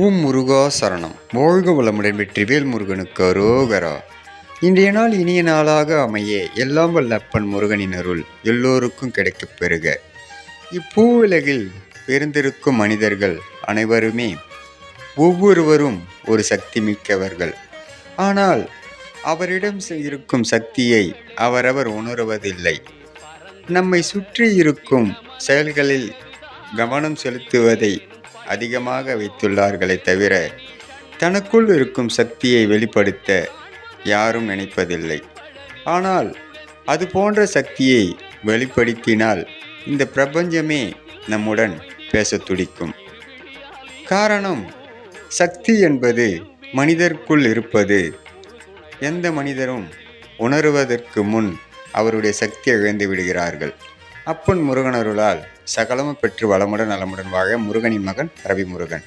ஓம் முருகா சரணம். வாழ்க வளமுடன். வெற்றிவேல் முருகனுக்கு அரோகரா. இன்றைய நாள் இனிய நாளாக அமைய எல்லாம் வல்ல அப்பன் முருகனின் அருள் எல்லோருக்கும் கிடைக்கப் பெறுக. இப்பூவுலகில் பிறந்திருக்கும் மனிதர்கள் அனைவருமே ஒவ்வொருவரும் ஒரு சக்தி மிக்கவர்கள். ஆனால் அவரிடம் இருக்கும் சக்தியை அவரவர் உணருவதில்லை. நம்மை சுற்றி இருக்கும் செயல்களில் கவனம் செலுத்துவதை அதிகமாக வைத்துள்ளார்களே தவிர தனக்குள் இருக்கும் சக்தியை வெளிப்படுத்த யாரும் நினைப்பதில்லை. ஆனால் அது போன்ற சக்தியை வெளிப்படுத்தினால் இந்த பிரபஞ்சமே நம்முடன் பேச துடிக்கும். காரணம், சக்தி என்பது மனிதருக்குள் இருப்பது. எந்த மனிதரும் உணருவதற்கு முன் அவருடைய சக்தியை இழந்து விடுகிறார்கள். அப்பன் முருகனருளால் சகலமும் பெற்று வளமுடன் நலமுடன் வாழ முருகனின் மகன் ரவி முருகன்.